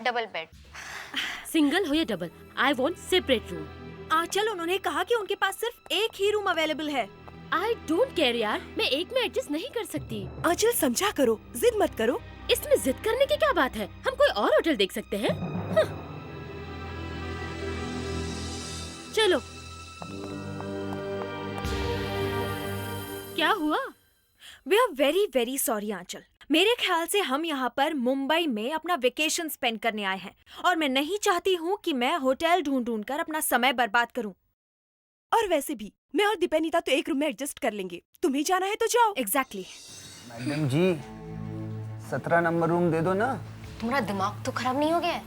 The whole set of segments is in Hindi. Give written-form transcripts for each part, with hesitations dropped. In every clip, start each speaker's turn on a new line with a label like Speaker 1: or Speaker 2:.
Speaker 1: Double bed.
Speaker 2: सिंगल हो या double, I want separate room.
Speaker 3: Aanchal, उन्होंने कहा कि उनके पास सिर्फ एक ही रूम अवेलेबल है।
Speaker 2: आई डोंट केयर यार, मैं एक में एडजस्ट नहीं कर सकती।
Speaker 3: आंचल समझा करो, जिद मत करो।
Speaker 2: इसमें जिद करने की क्या बात है, हम कोई और होटल देख सकते हैं। हाँ। चलो। क्या हुआ?
Speaker 3: We are very very sorry Aanchal. मेरे ख्याल से हम यहाँ पर मुंबई में अपना वेकेशन स्पेंड करने आए हैं और मैं नहीं चाहती हूँ कि मैं होटल ढूंढ कर अपना समय बर्बाद करूँ। और वैसे भी मैं और दीपेनिता तो एक रूम में एडजस्ट कर लेंगे। तुम्हें जाना है तो जाओ। एग्जैक्टली।
Speaker 4: मैडम जी 17 नंबर रूम दे दो ना।
Speaker 1: तुम्हारा दिमाग तो खराब नहीं हो गया है?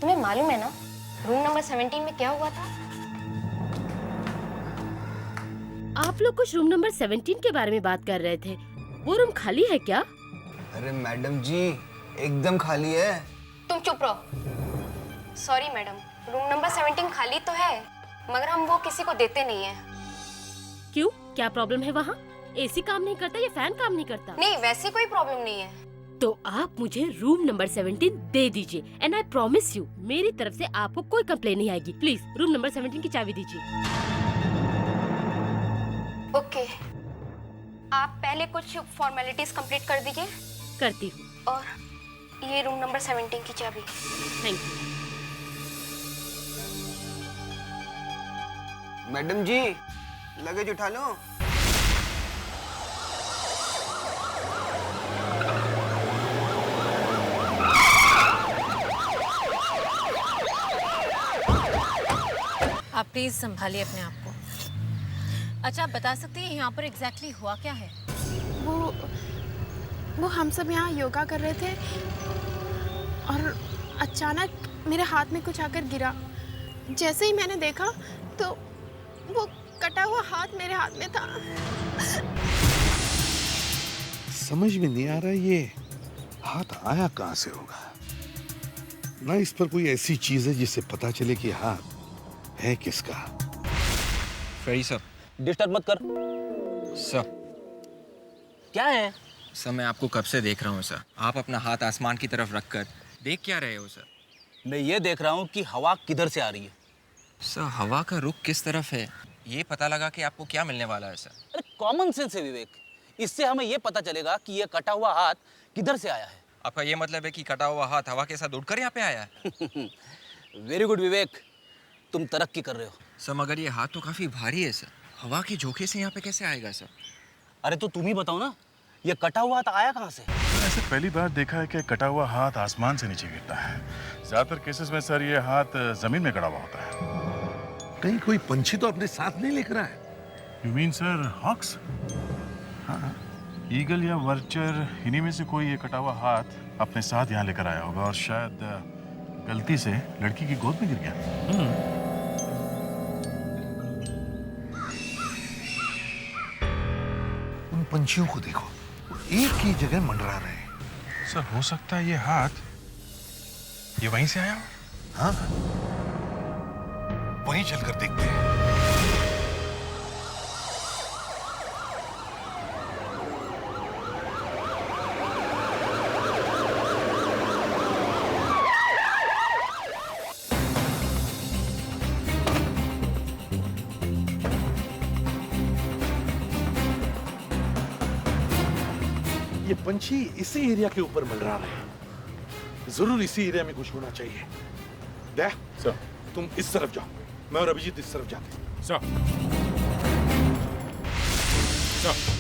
Speaker 1: तुम्हें मालूम है ना रूम नंबर 17 में क्या हुआ था?
Speaker 2: आप लोग कुछ रूम नंबर 17 के बारे में बात कर रहे थे। वो रूम खाली है क्या?
Speaker 4: अरे मैडम जी एकदम खाली है।
Speaker 1: तुम चुप रहो। सॉरी मैडम, रूम नंबर 17 खाली तो है मगर हम वो किसी को देते नहीं है।
Speaker 2: क्यों, क्या प्रॉब्लम है वहाँ? एसी काम नहीं करता या फैन काम नहीं करता?
Speaker 1: नहीं, वैसे कोई प्रॉब्लम नहीं है।
Speaker 2: तो आप मुझे रूम नंबर 17 दे दीजिए एंड आई प्रॉमिस यू मेरी तरफ से आपको कोई कंप्लेन नहीं आएगी। प्लीज रूम नंबर 17 की चाबी दीजिए।
Speaker 1: ओके, आप पहले कुछ फॉर्मेलिटीज कंप्लीट कर दीजिए।
Speaker 2: करती हूँ।
Speaker 1: और ये रूम नंबर 17 की चाबी।
Speaker 2: Thank you.
Speaker 4: Madam ji luggage उठा लो।
Speaker 5: आप प्लीज संभालिए अपने आप को। अच्छा, आप बता सकते हैं यहाँ पर एग्जैक्टली हुआ क्या है?
Speaker 6: वो हम सब यहाँ योगा कर रहे थे और अचानक मेरे हाथ में कुछ आकर गिरा। जैसे ही मैंने देखा तो वो कटा हुआ हाथ मेरे हाथ में था।
Speaker 7: समझ में नहीं आ रहा ये हाथ आया कहाँ से होगा। ना इस पर कोई ऐसी चीज है जिससे पता चले कि हाथ है किसका।
Speaker 8: फ्रेडी सर,
Speaker 9: डिस्टर्ब मत कर।
Speaker 8: सर
Speaker 9: क्या है?
Speaker 8: सर मैं आपको कब से देख रहा हूँ सर। आप अपना हाथ आसमान की तरफ रखकर देख क्या रहे हो सर?
Speaker 9: मैं ये देख रहा हूँ कि हवा किधर से आ रही है।
Speaker 8: सर हवा का रुख किस तरफ है ये पता लगा कि आपको क्या मिलने वाला है सर।
Speaker 9: अरे कॉमन सेंस है विवेक, इससे हमें ये पता चलेगा कि ये कटा हुआ हाथ किधर से आया है।
Speaker 8: आपका ये मतलब है कि कटा हुआ हाथ हवा के साथ उड़कर यहाँ पे आया है?
Speaker 9: वेरी गुड विवेक, तुम तरक्की कर रहे हो।
Speaker 8: सर मगर ये हाथ तो काफी भारी है सर, हवा के झोंके से यहाँ पे कैसे आएगा सर?
Speaker 9: अरे तो तुम ही बताओ ना, ये कटा हुआ हाथ आया कहाँ से?
Speaker 10: ऐसे पहली बार देखा है कि कटा हुआ हाथ आसमान से नीचे गिरता है। ज्यादातर केसेस में सर ये हाथ जमीन में गड़ा हुआ होता है।
Speaker 7: कहीं कोई पंछी तो अपने साथ नहीं लेकर आए?
Speaker 10: You mean sir hawks? हाँ, ईगल या वर्चर, इन्हीं में से कोई ये कटा हुआ हाथ अपने साथ यहाँ लेकर आया होगा और शायद गलती से लड़की की गोद में गिर गया।
Speaker 7: उन पंछियों को देखो, वो एक ही जगह मंडरा रहे हैं।
Speaker 10: सर हो सकता है ये हाथ ये वहीं से आया हो।
Speaker 7: हाँ, वहीं चलकर देखते हैं। ये पंछी इसी एरिया के ऊपर मंडरा रहे हैं। जरूर इसी एरिया में कुछ होना चाहिए। दे सर, तुम इस तरफ जाओ, मैं और अभिजीत इस तरफ जाते हैं।
Speaker 10: सर,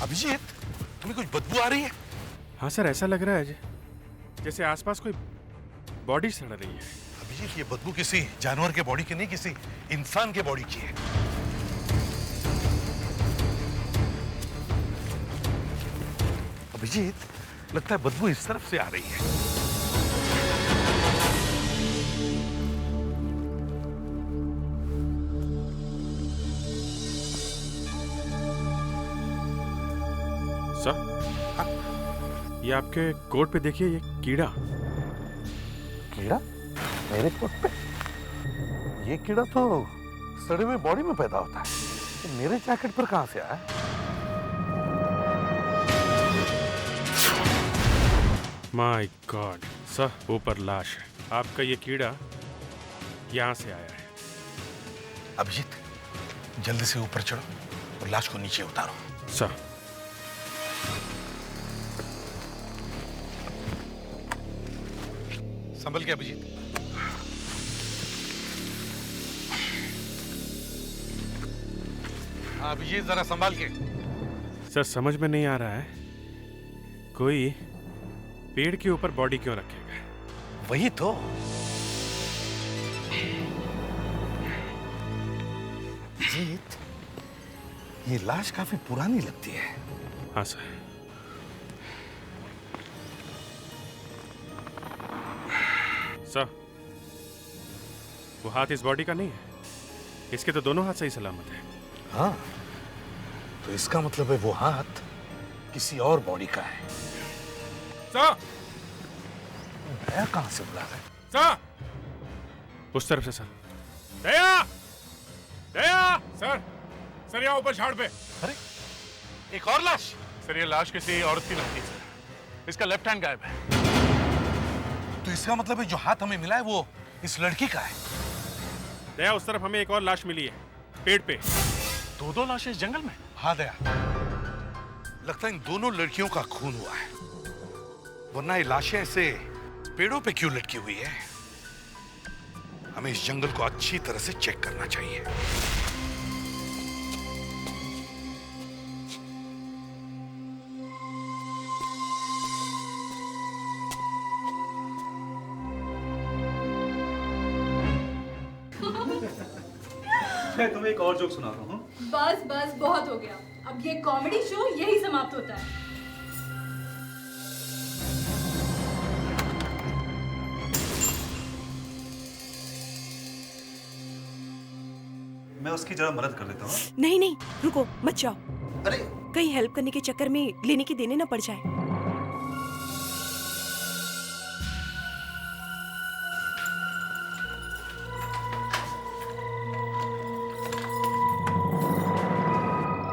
Speaker 7: अभिजीत, तुम्हें कुछ बदबू आ रही है?
Speaker 10: हाँ सर, ऐसा लग रहा है जैसे आसपास कोई बॉडी सड़ रही है।
Speaker 7: अभिजीत, ये बदबू किसी जानवर के बॉडी की नहीं, किसी इंसान के बॉडी की है। अभिजीत, लगता है बदबू इस तरफ से आ रही है।
Speaker 10: सर, ये आपके कोट पे देखिए, ये कीड़ा।
Speaker 7: कीड़ा? मेरे कोट पे? ये कीड़ा तो सड़े हुए बॉडी में पैदा होता है, तो मेरे जैकेट पर कहां से आया?
Speaker 10: माय गॉड सर, ऊपर लाश है।
Speaker 11: आपका ये कीड़ा यहाँ से आया है।
Speaker 7: अभिजीत, जल्दी से ऊपर चढ़ो और लाश को नीचे उतारो।
Speaker 11: सर।
Speaker 7: संभल के अभिजीत। हाँ अभिजीत, जरा संभाल के।
Speaker 11: सर समझ में नहीं आ रहा है, कोई पेड़ के ऊपर बॉडी क्यों रखेगा?
Speaker 7: वही तो। अभिजीत, ये लाश काफी पुरानी लगती है।
Speaker 11: हाँ सर। सर, वो हाथ इस बॉडी का नहीं है, इसके तो दोनों हाथ सही सलामत है।
Speaker 7: हाँ, तो इसका मतलब है वो हाथ किसी और बॉडी का है।
Speaker 11: सर!
Speaker 7: दया कहां से बुला रहा है?
Speaker 11: सर! उस तरफ से सर। दया! दया! सर! सर यहाँ ऊपर झाड़ पे।
Speaker 7: अरे, एक और लाश।
Speaker 10: सर ये लाश किसी औरत की लगती है सर। इसका लेफ्ट हैंड गायब है।
Speaker 7: तो इसका मतलब है जो हाथ हमें मिला है वो इस लड़की का है।
Speaker 11: दया, उस तरफ हमें एक और लाश मिली है, पेड़ पे।
Speaker 10: दो लाशें इस जंगल में?
Speaker 7: हाँ दया, लगता है इन दोनों लड़कियों का खून हुआ है, वरना ये लाशें ऐसे पेड़ों पे क्यों लटकी हुई है? हमें इस जंगल को अच्छी तरह से चेक करना चाहिए।
Speaker 12: मैं तुम्हें एक और जोक सुना रहा हूँ।
Speaker 13: बस बस बहुत हो गया, अब ये कॉमेडी शो यही समाप्त होता है।
Speaker 12: मैं उसकी जरा मदद कर देता हूँ।
Speaker 14: नहीं नहीं रुको, मत जाओ।
Speaker 12: अरे
Speaker 14: कहीं हेल्प करने के चक्कर में लेने के देने ना पड़ जाए।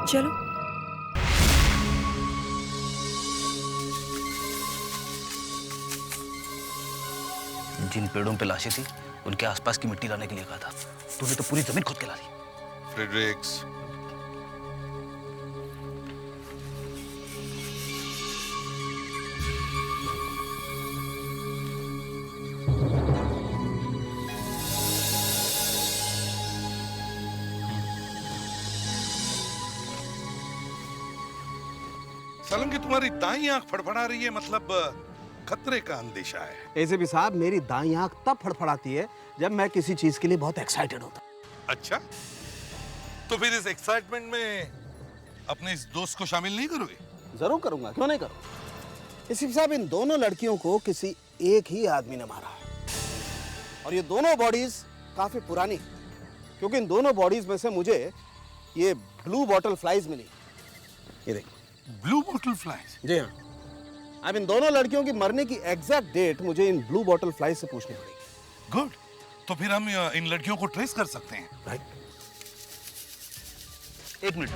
Speaker 14: चलो।
Speaker 9: जिन पेड़ों पे लाशें थी उनके आसपास की मिट्टी लाने के लिए कहा था, तूने तो पूरी जमीन खुद के ला ली।
Speaker 7: फ्रेडरिक्स, सलम की तुम्हारी दाईं आंख फड़फड़ा रही है, मतलब खतरे का अंदेशा है।
Speaker 15: एसीपी साहब, मेरी दाईं आंख तब फड़फड़ाती है जब मैं किसी चीज के लिए बहुत एक्साइटेड होता हूं।
Speaker 7: अच्छा, तो फिर इस एक्साइटमेंट में अपने इस दोस्त को शामिल नहीं करोगे?
Speaker 15: जरूर करूंगा, क्यों नहीं करूंगा। एसीपी साहब, इन दोनों लड़कियों को किसी एक ही आदमी ने मारा है, और ये दोनों बॉडीज काफी पुरानी, क्योंकि इन दोनों बॉडीज में से मुझे ये ब्लू बॉटल फ्लाइज मिली। ये देखिए,
Speaker 7: ब्लू बॉटल फ्लाइज?
Speaker 15: जी हाँ। अब इन दोनों लड़कियों की मरने की एग्जैक्ट डेट मुझे इन ब्लू बॉटल फ्लाइज से पूछनी पड़ेगी।
Speaker 7: गुड, तो फिर हम इन लड़कियों को ट्रेस कर सकते हैं।
Speaker 15: राइट।
Speaker 9: एक मिनट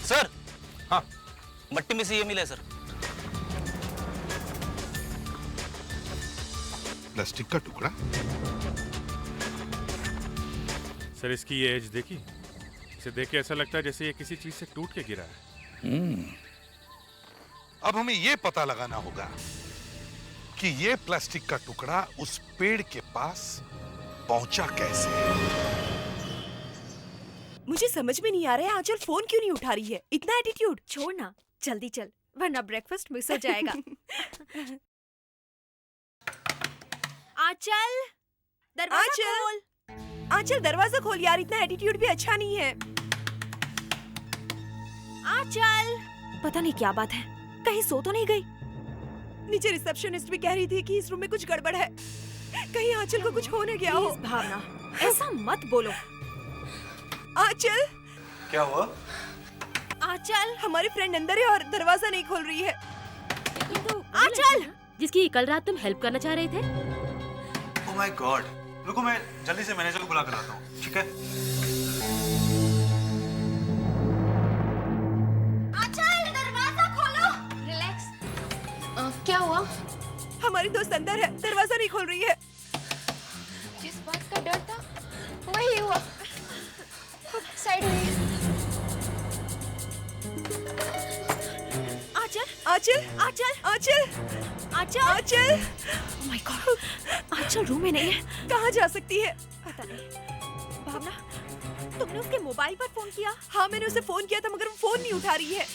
Speaker 9: सर। हाँ, मट्टी में से ये मिला है सर।
Speaker 7: प्लास्टिक का टुकड़ा?
Speaker 11: सर इसकी ये एज देखी, इसे देख के ऐसा लगता है जैसे ये किसी चीज से टूट के गिरा है।
Speaker 7: अब हमें ये पता लगाना होगा कि ये प्लास्टिक का टुकड़ा उस पेड़ के पास पहुंचा कैसे।
Speaker 14: मुझे समझ में नहीं आ रहा है आंचल फोन क्यों नहीं उठा रही है, इतना एटीट्यूड।
Speaker 3: छोड़ ना, जल्दी चल वरना ब्रेकफास्ट मिस हो जाएगा। आंचल, दरवाजा खोल।
Speaker 14: आंचल दरवाजा खोल यार, इतना एटीट्यूड भी अच्छा नहीं है।
Speaker 3: आंचल, पता नहीं क्या बात है, कहीं सो तो नहीं गई?
Speaker 14: नीचे रिसेप्शनिस्ट भी कह रही थी कि इस रूम में कुछ गड़बड़ है, कहीं आंचल को कुछ होने गया हो।
Speaker 3: भावना, ऐसा मत बोलो।
Speaker 14: आंचल,
Speaker 12: क्या हुआ?
Speaker 3: आंचल,
Speaker 14: हमारी फ्रेंड अंदर है और दरवाजा नहीं खोल रही है।
Speaker 2: आंचल, जिसकी कल रात तुम हेल्प करना चाह रहे थे।
Speaker 12: ओह माय गॉड, रुको मैं जल्दी से मैनेजर को बुला कर लाता हूँ, ठीक है?
Speaker 1: आंचल, दरवाजा खोलो। रिलैक्स। क्या हुआ?
Speaker 14: हाँ, हमारी दोस्त अंदर है, दरवाजा नहीं खोल रही है।
Speaker 1: जिस बात का डर था वही हुआ। साइड में।
Speaker 14: Aanchal, Aanchal, Aanchal, Aanchal, Aanchal, Aanchal.
Speaker 3: Oh my God, Aanchal room में नहीं है।
Speaker 14: कहाँ जा सकती है?
Speaker 3: पता नहीं। भावना, तुमने उसके मोबाइल पर फोन किया?
Speaker 14: हाँ, मैंने उसे फोन किया था मगर वो फोन नहीं उठा रही है।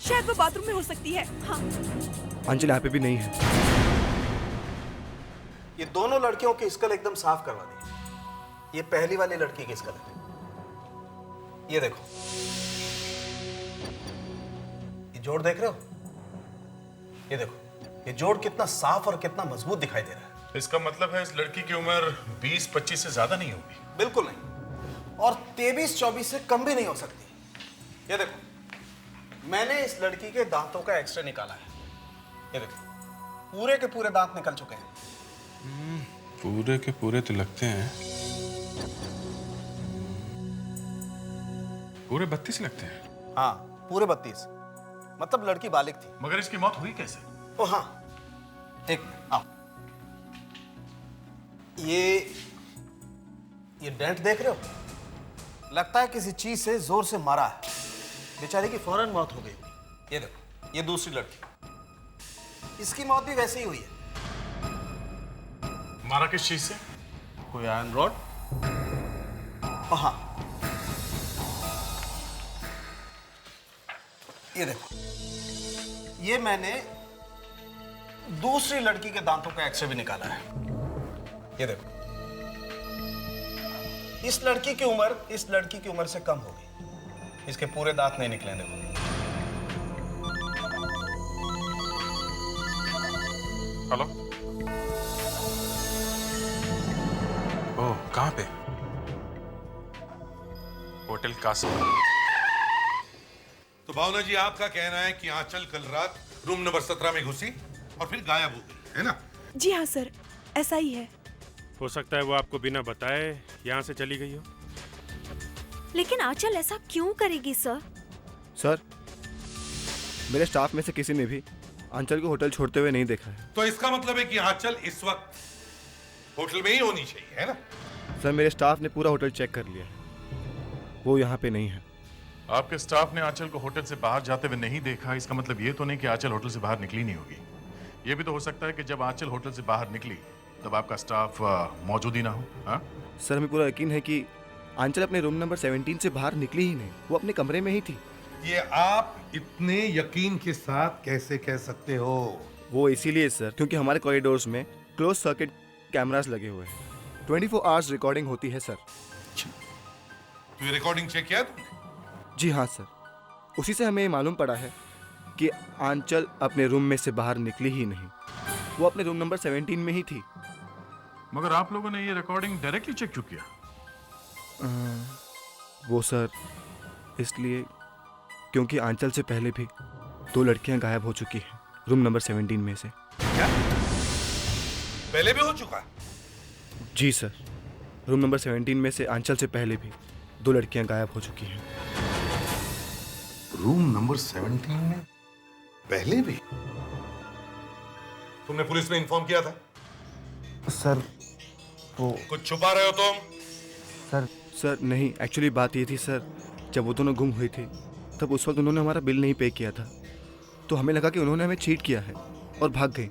Speaker 14: शायद वो बाथरूम में हो सकती है। हाँ।
Speaker 12: अंजलि यहाँ पे भी नहीं है।
Speaker 15: ये दोनों लड़कियों की स्कल एकदम साफ करवा दी। ये पहली वाली लड़की की स्कल है। ये देखो, ये जोड़ देख रहे हो? ये देखो, ये जोड़ कितना साफ और कितना मजबूत दिखाई दे रहा है।
Speaker 10: इसका मतलब है इस लड़की की उम्र 20-25 से ज्यादा नहीं होगी।
Speaker 15: बिल्कुल नहीं, और 23-24 से कम भी नहीं हो सकती। ये देखो, मैंने इस लड़की के दांतों का एक्सरे निकाला है। ये देखो, पूरे के पूरे दांत निकल चुके हैं।
Speaker 10: पूरे के पूरे तो लगते हैं, पूरे 32 लगते हैं।
Speaker 15: हाँ, पूरे 32। मतलब लड़की बालिग थी।
Speaker 10: मगर इसकी मौत हुई कैसे?
Speaker 15: ओ हाँ, एक आओ, ये डेंट देख रहे हो? लगता है किसी चीज से जोर से मारा है। बेचारी की फौरन मौत हो गई। ये देखो, ये दूसरी लड़की, इसकी मौत भी वैसे ही हुई है।
Speaker 10: मारा किस चीज से?
Speaker 15: कोई आयरन रॉड? हाँ, ये देखो, ये मैंने दूसरी लड़की के दांतों का एक्सरे भी निकाला है। ये देखो, इस लड़की की उम्र से कम होगी। इसके पूरे दांत नहीं निकले। देखो,
Speaker 10: हेलो। ओह, कहाँ पे? होटल कासम।
Speaker 7: तो भावना जी, आपका कहना है कि आंचल कल रात रूम नंबर 17 में घुसी और फिर गायब हो गई, है ना?
Speaker 14: जी हाँ सर, ऐसा ही है।
Speaker 11: हो सकता है वो आपको बिना बताए यहाँ से चली गई हो।
Speaker 3: लेकिन आंचल ऐसा क्यों करेगी सर?
Speaker 12: सर, मेरे स्टाफ में से किसी ने भी आंचल को होटल छोड़ते हुए नहीं देखा है।
Speaker 7: तो इसका मतलब है कि आंचल इस वक्त होटल में ही होनी चाहिए, है ना?
Speaker 12: सर, मेरे स्टाफ ने पूरा होटल चेक कर लिया है, वो यहाँ पे नहीं है।
Speaker 10: आपके स्टाफ ने आंचल को होटल से बाहर जाते हुए नहीं देखा, इसका मतलब ये तो नहीं कि आंचल होटल से बाहर निकली नहीं होगी। ये भी तो हो सकता है कि जब आंचल होटल से बाहर निकली तब आपका स्टाफ मौजूद ही ना हो। हाँ
Speaker 12: सर, हमें पूरा यकीन है कि आंचल अपने रूम नंबर 17 से बाहर निकली ही नहीं, वो अपने कमरे में ही थी।
Speaker 7: ये आप इतने यकीन के साथ कैसे कह सकते हो?
Speaker 12: वो इसीलिए सर, क्योंकि हमारे कॉरिडोर्स में क्लोज सर्किट कैमरास लगे हुए हैं। 24 आवर्स रिकॉर्डिंग होती है सर।
Speaker 7: तो ये रिकॉर्डिंग चेक किया तुमने?
Speaker 12: जी हाँ सर, उसी से हमें ये मालूम पड़ा है कि आंचल अपने रूम में से बाहर निकली ही नहीं, वो अपने रूम नंबर 17 में ही थी।
Speaker 10: मगर आप लोगों ने ये रिकॉर्डिंग डायरेक्टली चेक क्यों किया?
Speaker 12: वो सर इसलिए क्योंकि आंचल से पहले भी 2 लड़कियां गायब हो चुकी हैं रूम नंबर 17 में से।
Speaker 7: क्या? पहले भी हो चुका है?
Speaker 12: जी सर, रूम नंबर 17 में से आंचल से पहले भी 2 लड़कियां गायब हो चुकी हैं।
Speaker 7: रूम नंबर 17 में पहले भी? तुमने पुलिस में इन्फॉर्म किया था?
Speaker 12: सर वो
Speaker 7: कुछ छुपा रहे हो तुम?
Speaker 12: सर नहीं, एक्चुअली बात ये थी सर, जब वो दोनों गुम हुई थी तब उस वक्त उन्होंने हमारा बिल नहीं पे किया था, तो हमें लगा कि उन्होंने हमें चीट किया है और भाग गई,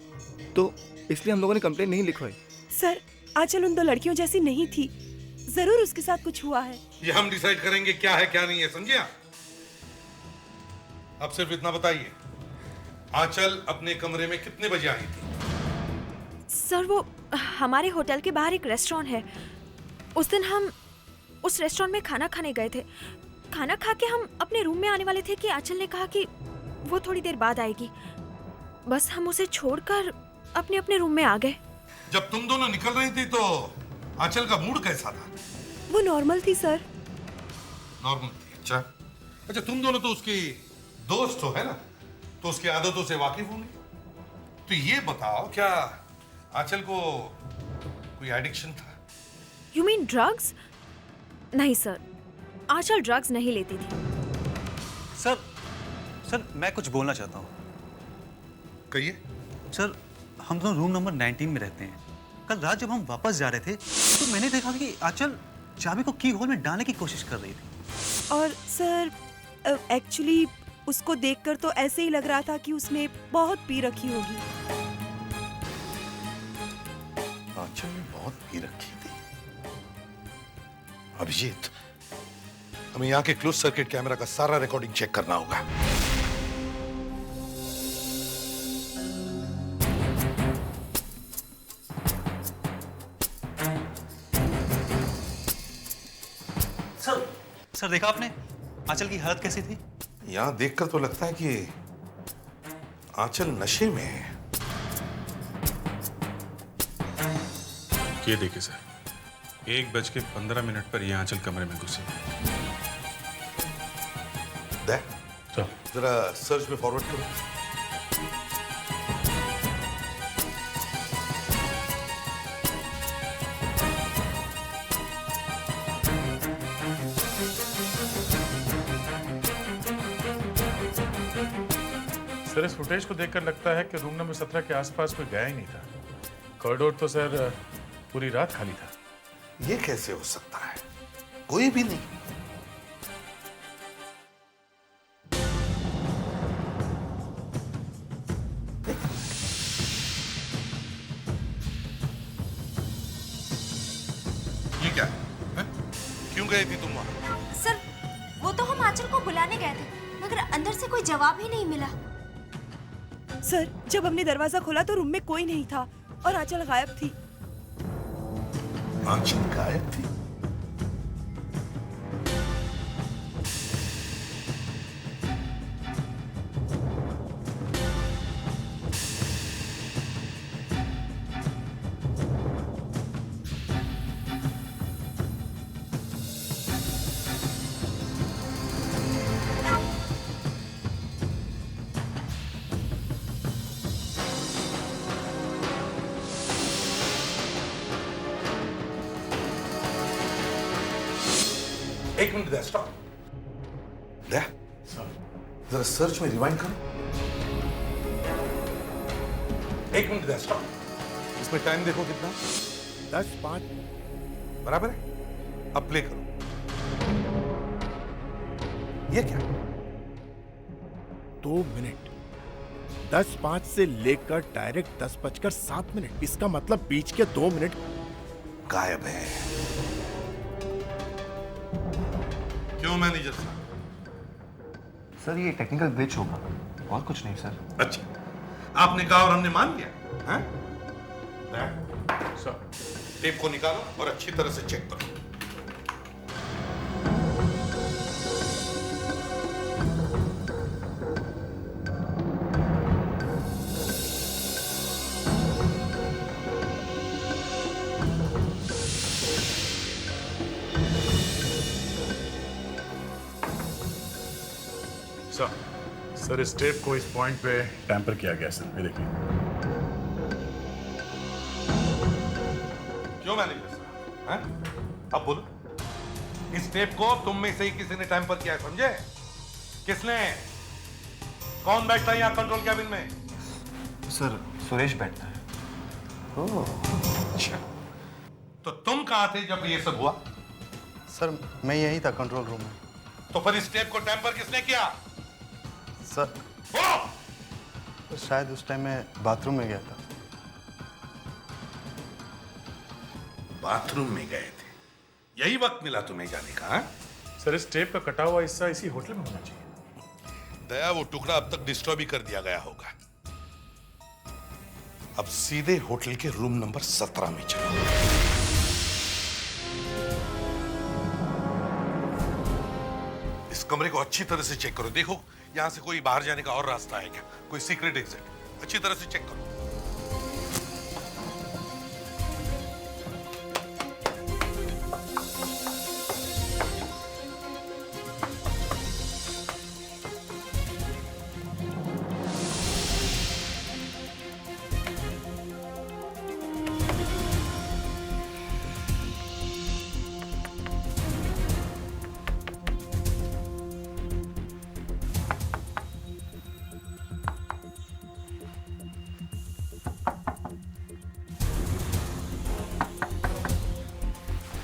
Speaker 12: तो इसलिए हम लोगों ने कंप्लेंट नहीं लिखवाई।
Speaker 14: सर, आंचल उन 2 लड़कियों जैसी नहीं थी, जरूर उसके साथ कुछ हुआ है।
Speaker 7: ये हम डिसाइड करेंगे क्या है क्या नहीं है, समझे आप? अब सिर्फ इतना बताइए, आंचल अपने कमरे में कितने बजे आई थी?
Speaker 3: सर, वो हमारे होटल के बाहर एक रेस्टोरेंट है, उस दिन हम उस रेस्टोरेंट में खाना खाने गए थे। खाना खा के हम अपने रूम में आने वाले थे कि आंचल ने कहा कि वो थोड़ी देर बाद आएगी। बस हम उसे छोड़कर अपने अपने रूम में आ गए।
Speaker 7: जब तुम दोनों निकल रही थी तो आंचल का मूड कैसा था?
Speaker 14: वो नॉर्मल थी सर।
Speaker 7: नॉर्मल थी? अच्छा, तुम दोनों तो उसकी दोस्त हो, है ना? तो उसकी आदतों से वाकिफ होंगे। तो ये बताओ, क्या आंचल को कोई एडिक्शन था?
Speaker 3: You mean drugs? नहीं सर, आंचल ड्रग्स नहीं लेती थी।
Speaker 12: सर, मैं कुछ बोलना चाहता हूँ।
Speaker 7: कहिए।
Speaker 9: सर हम दोनों रूम नंबर 19 में रहते हैं। कल रात जब हम वापस जा रहे थे तो मैंने देखा कि आंचल चाबी को की होल में डालने की कोशिश कर रही थी।
Speaker 14: और सर एक्चुअली उसको देखकर तो ऐसे ही लग रहा था कि उसने बहुत पी रखी होगी।
Speaker 7: आंचल ने बहुत पी रखी थी। अभिजीत, हमें यहाँ के क्लोज सर्किट कैमरा का सारा रिकॉर्डिंग चेक करना होगा।
Speaker 9: सर देखा आपने आंचल की हालत कैसी थी?
Speaker 7: यहाँ देखकर तो लगता है कि आंचल नशे में है।
Speaker 11: ये देखिए सर, 1:15 पर ये आंचल कमरे में घुसी।
Speaker 7: जरा सर्च में फॉरवर्ड करो।
Speaker 10: सर इस फुटेज को देखकर लगता है कि रूम नंबर 17 के आसपास कोई गया ही नहीं था। कॉरिडोर तो सर पूरी रात खाली था।
Speaker 7: ये कैसे हो सकता है? कोई भी नहीं। ये क्या है? क्यों गई थी तुम वहां?
Speaker 3: सर वो तो हम आंचल को बुलाने गए थे, मगर अंदर से कोई जवाब ही नहीं मिला।
Speaker 14: सर जब हमने दरवाजा खोला तो रूम में कोई नहीं था और आंचल गायब थी।
Speaker 7: आंचल गायब थी? एक मिनट, स्टॉप। जरा सर्च में रिवाइंड करो। एक मिनट, स्टॉप। इसमें टाइम देखो कितना?
Speaker 10: 10:05
Speaker 7: बराबर है। अब प्ले करो। ये क्या?
Speaker 10: 2 मिनट। 10:05 से लेकर डायरेक्ट 10:07। इसका मतलब बीच के 2 मिनट
Speaker 7: गायब है। क्यों मैनेजर साहब?
Speaker 12: सर ये टेक्निकल ग्लिच होगा और कुछ नहीं सर।
Speaker 7: अच्छा, आपने कहा और हमने मान लिया। हैं? सर, टेप को निकालो और अच्छी तरह से चेक करो।
Speaker 10: सर इस टेप को इस पॉइंट पे टैंपर किया गया सर। ये देखिए।
Speaker 7: क्यों मैनेजर साहब? हैं? अब बोलो। इस टेप को तुम में से ही किसी ने टैंपर किया है, समझे? किसने? कौन बैठता है यहाँ कंट्रोल कैबिन में?
Speaker 12: सर सुरेश बैठता है।
Speaker 7: ओह, अच्छा। तो तुम कहाँ थे जब ये सब हुआ?
Speaker 16: सर मैं यही था कंट्रोल रूम में।
Speaker 7: तो फिर इस टेप को टैंपर किसने किया?
Speaker 16: सर तो शायद उस टाइम मैं बाथरूम में गया था।
Speaker 7: बाथरूम में गए थे? यही वक्त मिला तुम्हें जाने का? हाँ?
Speaker 10: सर इस टेप का कटा हुआ हिस्सा इसी होटल में होना चाहिए।
Speaker 7: दया, वो टुकड़ा अब तक डिस्ट्रॉय भी कर दिया गया होगा। अब सीधे होटल के रूम नंबर 17 में चलो। इस कमरे को अच्छी तरह से चेक करो। देखो यहां से कोई बाहर जाने का और रास्ता है क्या? कोई सीक्रेट एग्जिट? अच्छी तरह से चेक करो।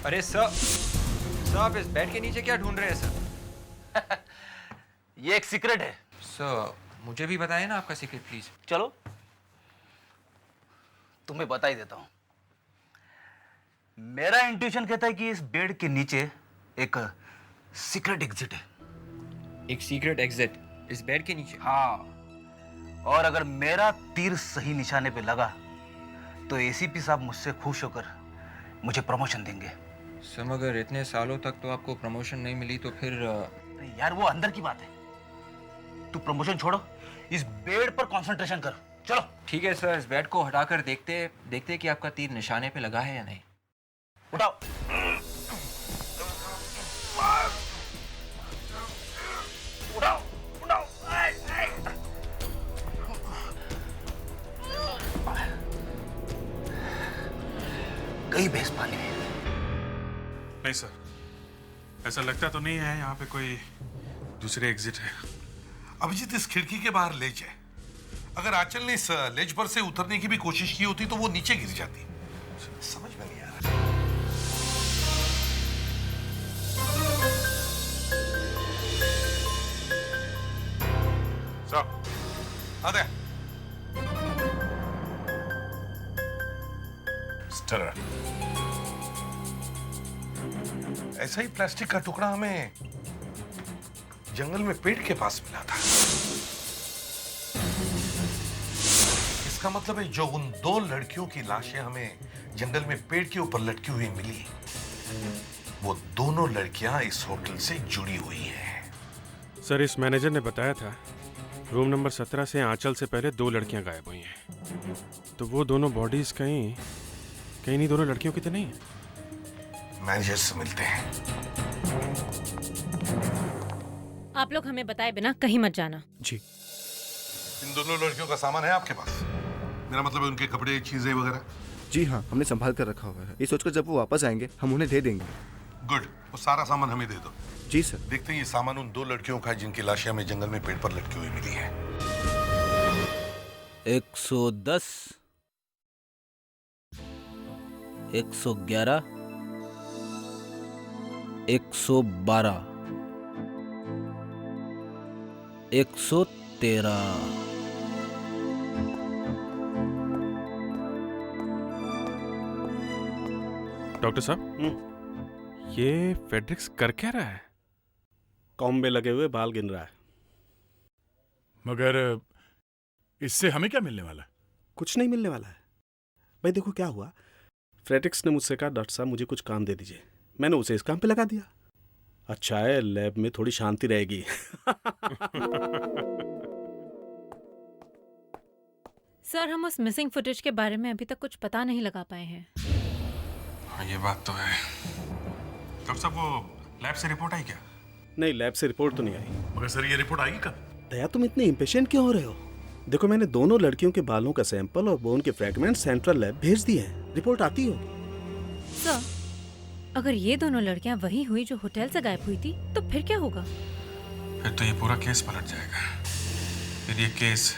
Speaker 8: अरे सर आप इस बेड के नीचे क्या ढूंढ रहे हैं सर?
Speaker 15: ये एक सीक्रेट है।
Speaker 8: सर मुझे भी बताइए ना आपका सीक्रेट प्लीज।
Speaker 15: चलो तुम्हें बता ही देता हूं। मेरा इंट्यूशन कहता है कि इस बेड के नीचे एक सीक्रेट एग्जिट है।
Speaker 8: एक सीक्रेट एग्जिट इस बेड के नीचे?
Speaker 15: हाँ, और अगर मेरा तीर सही निशाने पे लगा तो एसीपी साहब मुझसे खुश होकर मुझे प्रमोशन देंगे।
Speaker 8: सर मगर इतने सालों तक तो आपको प्रमोशन नहीं मिली तो फिर?
Speaker 15: यार वो अंदर की बात है, तू प्रमोशन छोड़ो, इस बेड पर कंसंट्रेशन कर। चलो
Speaker 8: ठीक है सर, इस बेड को हटाकर देखते कि आपका तीर निशाने पे लगा है या नहीं।
Speaker 15: उठाओ। उठाओ उठाओ। गई भैंस पानी में।
Speaker 11: नहीं सर, ऐसा लगता तो नहीं है यहाँ पे कोई दूसरे एग्जिट है।
Speaker 7: अभिजीत इस खिड़की के बाहर लेज है। अगर आंचल ने इस लेज पर से उतरने की भी कोशिश की होती तो वो नीचे गिर जाती। समझ में नहीं आ रहा। आदे ऐसा ही प्लास्टिक का टुकड़ा हमें जंगल में पेड़ के पास मिला था। इसका मतलब है जो उन 2 लड़कियों की लाशें हमें जंगल में पेड़ के ऊपर लटकी हुई मिली, वो दोनों लड़कियां इस होटल से जुड़ी हुई हैं।
Speaker 11: सर इस मैनेजर ने बताया था रूम नंबर 17 से आंचल से पहले 2 लड़कियां गायब हुई हैं। तो वो दोनों बॉडीज कहीं नहीं दोनों लड़कियों की तो नहीं है।
Speaker 7: मैनेजर से मिलते हैं।
Speaker 5: आप लोग हमें बताए बिना कहीं मत जाना।
Speaker 10: जी।
Speaker 7: इन दोनों लड़कियों का सामान है आपके पास? मेरा मतलब है उनके कपड़े, चीजें वगैरह।
Speaker 12: जी हाँ, हमने संभाल कर रखा हुआ है। ये सोचकर जब वो वापस आएंगे हम उन्हें दे देंगे।
Speaker 7: गुड, वो सारा सामान हमें दे दो।
Speaker 12: जी सर।
Speaker 7: देखते हैं ये सामान उन 2 लड़कियों का है जिनकी लाशें हमें जंगल में पेड़ पर लटकी हुई मिली है।
Speaker 15: 110, 111, 112, 113।
Speaker 11: डॉक्टर साहब, ये फेड्रिक्स कर क्या रहा है?
Speaker 17: कॉम में लगे हुए बाल गिन रहा है।
Speaker 10: मगर इससे हमें क्या मिलने वाला है?
Speaker 17: कुछ नहीं मिलने वाला है भाई। देखो क्या हुआ, फ्रेड्रिक्स ने मुझसे कहा डॉक्टर साहब मुझे कुछ काम दे दीजिए। मैंने उसे इस काम पे लगा दिया। अच्छा है, लैब में थोड़ी शांति रहेगी।
Speaker 5: सर हम उस मिसिंग फुटेज के बारे में अभी तक कुछ पता नहीं लगा पाए हैं।
Speaker 11: हाँ ये बात तो है। डॉक्टर साहब वो लैब से रिपोर्ट आई क्या?
Speaker 17: नहीं, लैब से रिपोर्ट तो नहीं आई।
Speaker 10: मगर सर ये रिपोर्ट आएगी कब?
Speaker 17: दया तुम इतने इम्पेशेंट क्यों हो रहे हो? देखो मैंने दोनों लड़कियों के बालों का सैंपल और बोन के फ्रैगमेंट सेंट्रल लैब भेज दिए हैं। रिपोर्ट आती हो।
Speaker 5: सर अगर ये दोनों लड़कियां वही हुई जो होटल से गायब हुई थी तो फिर क्या होगा?
Speaker 11: फिर तो ये पूरा केस पलट जाएगा। फिर ये case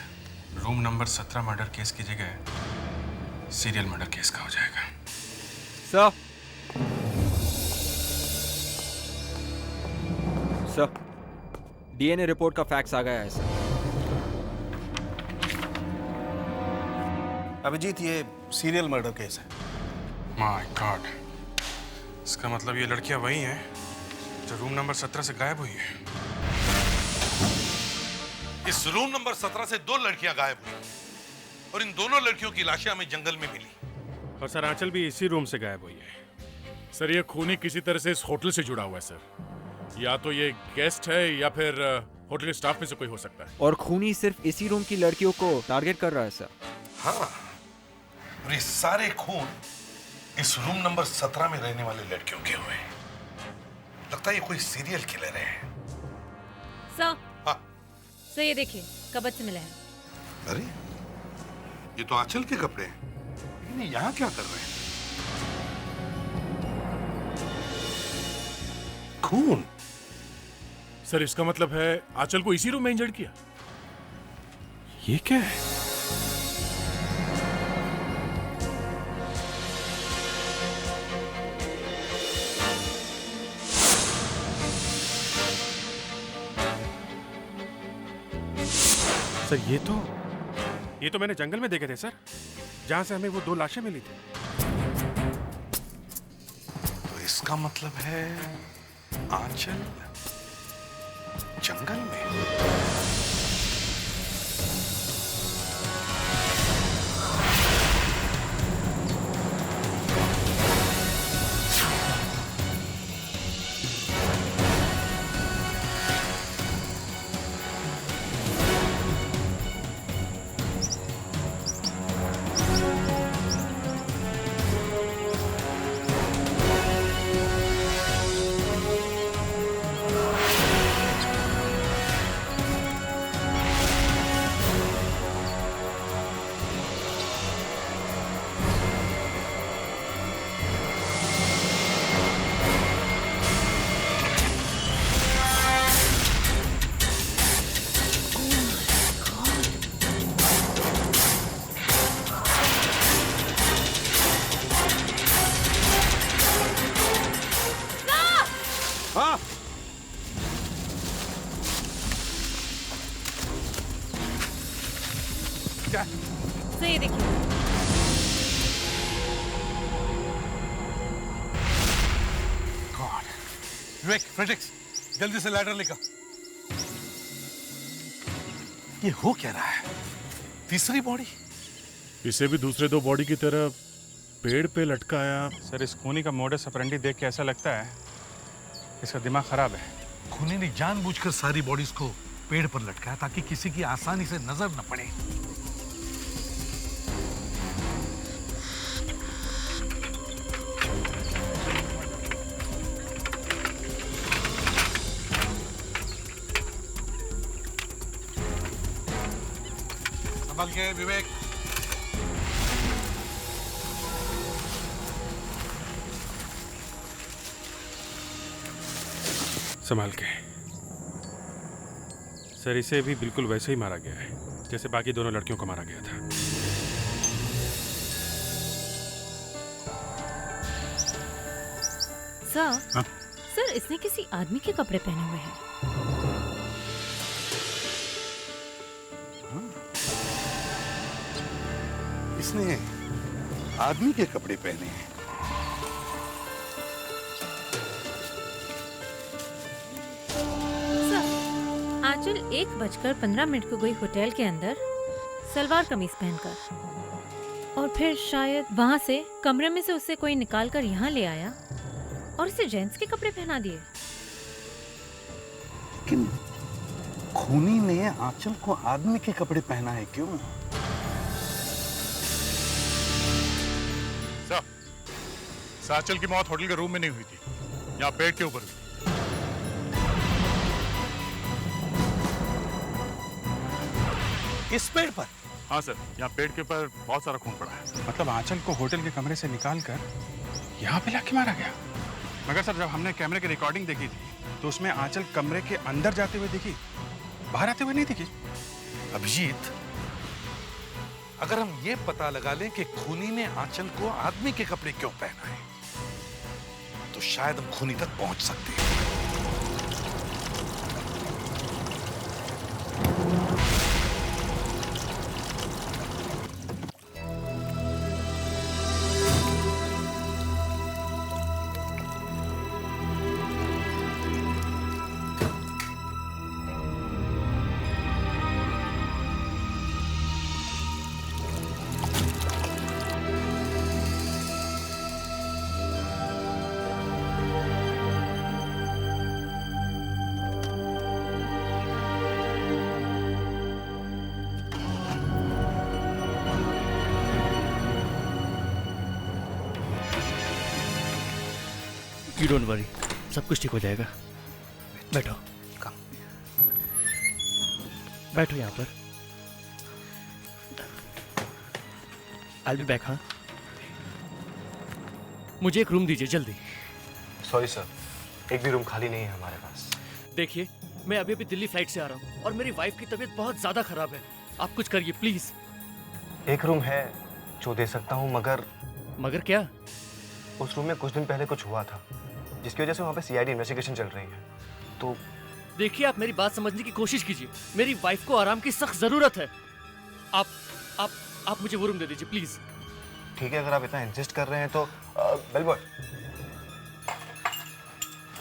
Speaker 11: room number 17 murder case की जगह सीरियल मर्डर केस का हो जाएगा।
Speaker 8: सर डीएनए रिपोर्ट का फैक्स आ गया है सर।
Speaker 15: अभिजीत ये सीरियल मर्डर केस है।
Speaker 11: माय गॉड, इसका मतलब ये लड़कियां वही हैं जो रूम नंबर 17 से गायब हुई है।
Speaker 7: इस रूम नंबर 17 से 2 लड़कियां गायब हुई और इन दोनों लड़कियों की लाशें हमें जंगल में मिली।
Speaker 11: और सर आंचल भी इसी रूम से गायब हुई है।
Speaker 10: सर ये खूनी किसी तरह से इस होटल से जुड़ा हुआ है सर। या तो ये गेस्ट है या फिर होटल स्टाफ में से कोई हो सकता है।
Speaker 8: और खूनी सिर्फ इसी रूम की लड़कियों को टारगेट कर रहा है सर।
Speaker 7: हाँ, और ये सारे खून इस रूम नंबर 17 में रहने वाले लड़कियों के हुए। लगता है ये कोई सीरियल किलर है।
Speaker 5: सर सर ये देखिए कबट से मिला है।
Speaker 7: अरे ये तो आंचल के कपड़े हैं। इन्हें यहाँ क्या कर रहे हैं? खून।
Speaker 10: सर इसका मतलब है आंचल को इसी रूम में इंजर्ड किया।
Speaker 11: ये क्या है? सर ये तो मैंने जंगल में देखे थे सर, जहां से हमें वो 2 लाशें मिली थी।
Speaker 7: तो इसका मतलब है आंचल जंगल में।
Speaker 11: हाँ
Speaker 7: क्या?
Speaker 5: सर ये देखिए।
Speaker 7: गॉड। विवेक, फ्रेडरिक्स, जल्दी से लैडर लेकर। ये हो क्या रहा है? तीसरी बॉडी?
Speaker 11: इसे भी दूसरे 2 बॉडी की तरह पेड़ पे लटकाया। सर इस खूनी का मोडस ऑपरेंडी देख के ऐसा लगता है इसका दिमाग खराब है।
Speaker 7: खूनी ने जानबूझकर सारी बॉडीज को पेड़ पर लटकाया ताकि किसी की आसानी से नजर न पड़े। संभल के विवेक।
Speaker 11: संभाल के। सर इसे भी बिल्कुल वैसे ही मारा गया है जैसे बाकी दोनों लड़कियों को मारा गया था।
Speaker 5: सर
Speaker 11: हाँ?
Speaker 5: सर इसने किसी आदमी के कपड़े पहने हुए हैं।
Speaker 7: इसने आदमी के कपड़े पहने हैं।
Speaker 5: आंचल 1:15 को गई होटल के अंदर सलवार कमीज पहनकर, और फिर शायद वहां से कमरे में से उसे कोई निकाल कर यहाँ ले आया और इसे जेंट्स के कपड़े पहना दिए।
Speaker 7: लेकिन खूनी ने आंचल को आदमी के कपड़े पहना है क्यों?
Speaker 10: सर आंचल की मौत होटल के रूम में नहीं हुई थी, यहाँ पेड़ के ऊपर हुई।
Speaker 7: इस पेड़ पर?
Speaker 10: हाँ सर, यहाँ पेड़ के ऊपर बहुत सारा खून पड़ा है।
Speaker 11: मतलब आंचल को होटल के कमरे से निकाल कर यहाँ पे लाके मारा गया। मगर सर जब हमने कैमरे की रिकॉर्डिंग देखी थी तो उसमें आंचल कमरे के अंदर जाते हुए दिखी, बाहर आते हुए नहीं दिखी।
Speaker 7: अभिजीत, अगर हम ये पता लगा लें कि खूनी ने आंचल को आदमी के कपड़े क्यों पहना है तो शायद हम खूनी तक पहुंच सकते हैं।
Speaker 18: You don't worry, सब कुछ ठीक हो जाएगा। बैठो, बैठो यहाँ पर। I'll be back, हाँ? मुझे एक रूम दीजिए जल्दी।
Speaker 12: सॉरी सर, एक भी रूम खाली नहीं है हमारे पास।
Speaker 18: देखिए, मैं अभी अभी दिल्ली फ्लाइट से आ रहा हूँ और मेरी वाइफ की तबीयत बहुत ज़्यादा खराब है। आप कुछ करिए प्लीज़।
Speaker 12: एक रूम है जो दे सकता हूँ,
Speaker 18: मगर क्या?
Speaker 12: उस रूम में कुछ दिन पहले कुछ हुआ था जिसकी वजह से वहाँ पे सीआईडी इन्वेस्टिगेशन चल रही है। तो
Speaker 18: देखिए, आप मेरी बात समझने की कोशिश कीजिए। मेरी वाइफ को आराम की सख्त जरूरत है। आप मुझे वो रूम दे दीजिए प्लीज।
Speaker 16: ठीक है, अगर आप इतना इंसिस्ट कर रहे हैं तो बेल बॉय,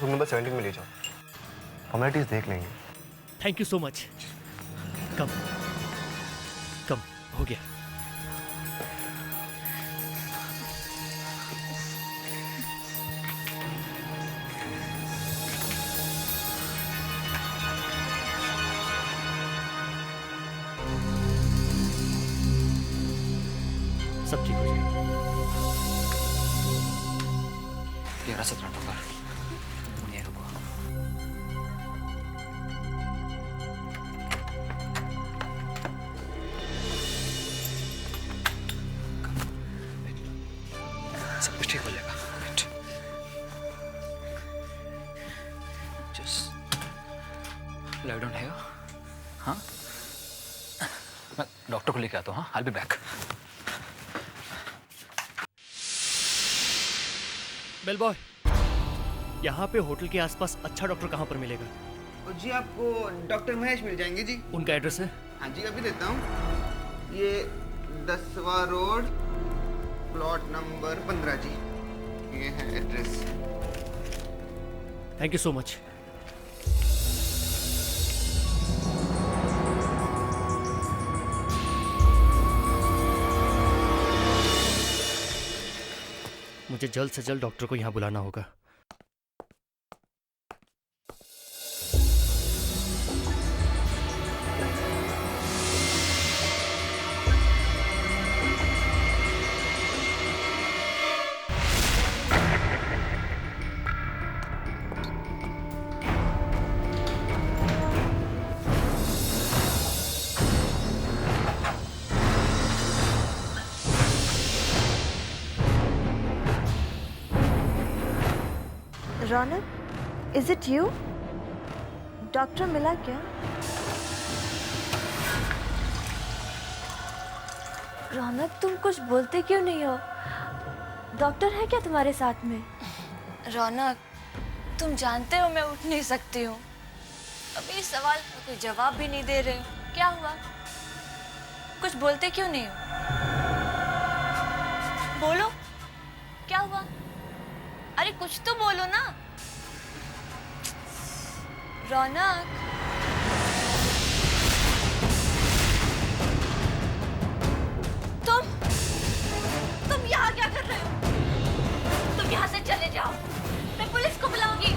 Speaker 16: रूम नंबर 17 में ले जाओ, फॉर्मेलिटीज देख लेंगे।
Speaker 18: Thank you so much. कम हो गया। सब ठीक हो जाएगा।
Speaker 8: 11-17 नंबर, तुम यहीं रुको। सब कुछ ठीक हो जाएगा। जस्ट लाई डाउन है। हाँ, मैं डॉक्टर को लेके आता हूँ। हाँ, I will be back.
Speaker 18: Bell boy, यहाँ पे होटल के आसपास अच्छा डॉक्टर कहाँ पर मिलेगा?
Speaker 4: जी आपको डॉक्टर महेश मिल जाएंगे जी।
Speaker 18: उनका एड्रेस है?
Speaker 4: हाँ जी, अभी देता हूँ। ये 10वां रोड, प्लॉट नंबर 15 जी, ये है address.
Speaker 18: Thank you so much. मुझे जल्द से जल्द डॉक्टर को यहाँ बुलाना होगा।
Speaker 3: रौनक, इज इट यू? डॉक्टर मिला क्या? रौनक, तुम कुछ बोलते क्यों नहीं हो? डॉक्टर है क्या तुम्हारे साथ में?
Speaker 19: रौनक, तुम जानते हो मैं उठ नहीं सकती हूँ। अभी इस सवाल का कोई जवाब भी नहीं दे रहे हो। क्या हुआ? कुछ बोलते क्यों नहीं हो? बोलो, क्या हुआ? अरे कुछ तो बोलो ना। रौनक, तुम यहाँ क्या कर रहे हो? तुम यहाँ से चले जाओ, मैं पुलिस को बुलाऊंगी।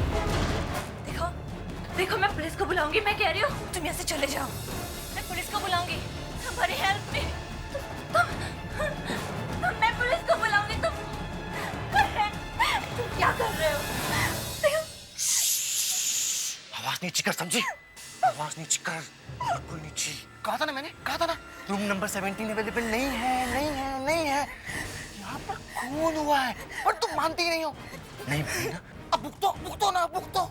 Speaker 19: देखो मैं पुलिस को बुलाऊंगी। मैं कह रही हूँ तुम यहाँ से चले जाओ, मैं पुलिस को बुलाऊंगी। हमारी हेल्प में मैं पुलिस को बुलाऊंगी। तुम क्या कर रहे हो?
Speaker 15: आवाज नीचे कर, समझी? आवाज नीचे कर, बिल्कुल नीचे। कहा था ना, रूम नंबर 17 अवेलेबल नहीं है। यहाँ पर खून हुआ है और तुम मानती नहीं हो। नहीं भाई ना, अब बुक दो।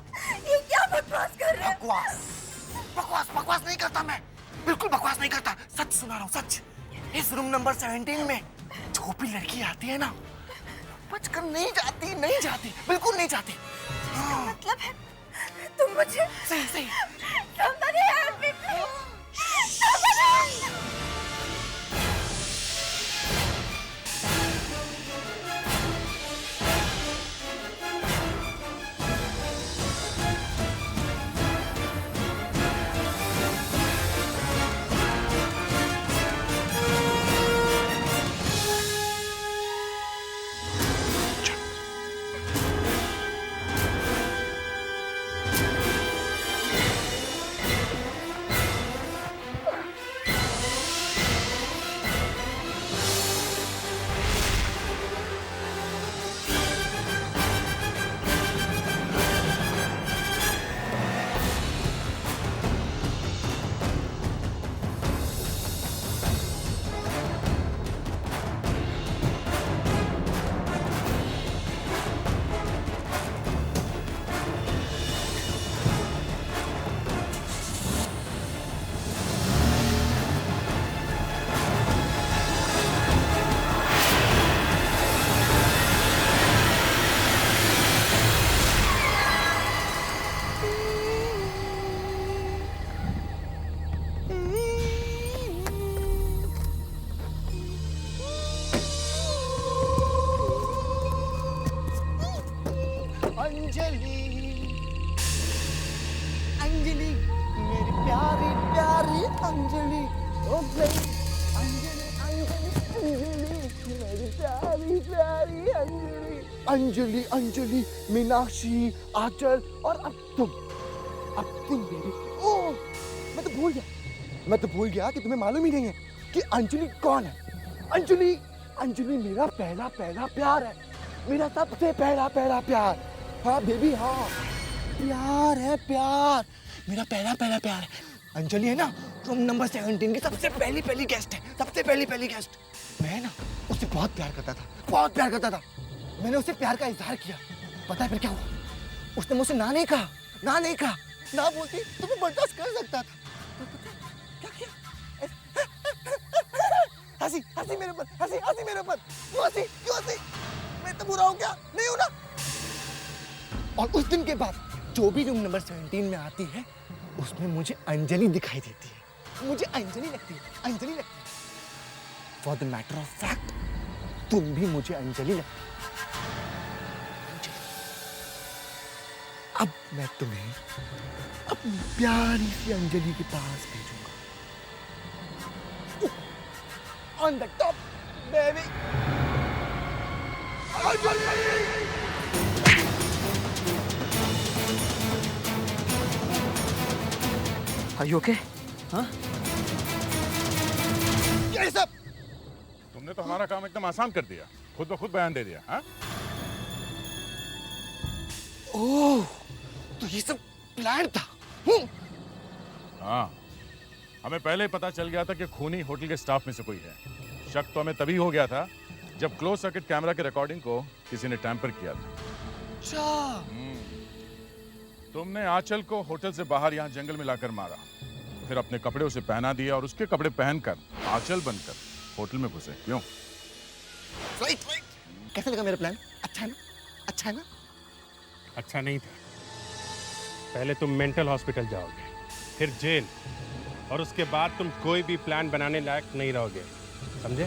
Speaker 19: ये क्या बकवास कर रहे हो?
Speaker 15: बकवास नहीं करता मैं, बिल्कुल बकवास नहीं करता। सच सुना रहा हूँ, सच। इस रूम नंबर 17 में जो भी लड़की आती है ना, बचकर नहीं जाती, बिल्कुल नहीं जाती।
Speaker 19: इसका मतलब है तुम मुझे
Speaker 15: सही
Speaker 19: somebody help me please, somebody।
Speaker 15: Anjali, Anjali, Meenakshi, आंचल और अब तुम बेबी। ओह, मैं तो भूल गया कि तुम्हें मालूम ही नहीं है कि अंजलि कौन है। अंजलि मेरा पहला प्यार है, मेरा सबसे पहला प्यार। हाँ बेबी, हाँ, प्यार है, प्यार, मेरा पहला प्यार है। अंजलि है ना, रूम नंबर 17 की सबसे पहली गेस्ट है, सबसे पहली गेस्ट। मैं ना उससे बहुत प्यार करता था। मैंने उससे प्यार का इजहार किया। पता है फिर क्या हुआ? उसने मुझसे ना नहीं कहा। ना बोलती तो मैं बर्दाश्त कर सकता था। तो पता है क्या किया? हंसी मेरे ऊपर। क्यों हंसी? मैं तो बुरा हूँ क्या? नहीं हूँ ना। और उस दिन के बाद जो भी रूम नंबर 17 में आती है, उसमें मुझे अंजलि दिखाई देती है। मुझे अंजलि लगती है। For the matter of fact, तुम भी मुझे अंजलि लगती है। अब मैं तुम्हें अपनी प्यारी सी अंजलि के पास भेजूंगा। On the top baby.
Speaker 8: Are you okay? हाँ?
Speaker 15: ये सब
Speaker 10: तुमने तो हमारा काम एकदम आसान कर दिया, खुद ब खुद बयान दे दिया। हाँ?
Speaker 15: ओह, तो ये सब प्लान था।
Speaker 10: हाँ, हमें पहले ही पता चल गया था कि खूनी होटल के स्टाफ में से कोई है। शक तो हमें तभी हो गया था जब क्लोज सर्किट कैमरा की रिकॉर्डिंग को किसी ने टैंपर किया था।
Speaker 15: अच्छा।
Speaker 10: तुमने आंचल को होटल से बाहर यहाँ जंगल में लाकर मारा, फिर अपने कपड़े उसे पहना दिया और उसके कपड़े पहनकर आंचल बनकर होटल में घुसे। क्यों?
Speaker 15: राइट। कैसा लगा मेरा प्लान? अच्छा है ना?
Speaker 11: अच्छा नहीं था। पहले तुम मेंटल हॉस्पिटल जाओगे, फिर जेल, और उसके बाद तुम कोई भी प्लान बनाने लायक नहीं रहोगे, समझे?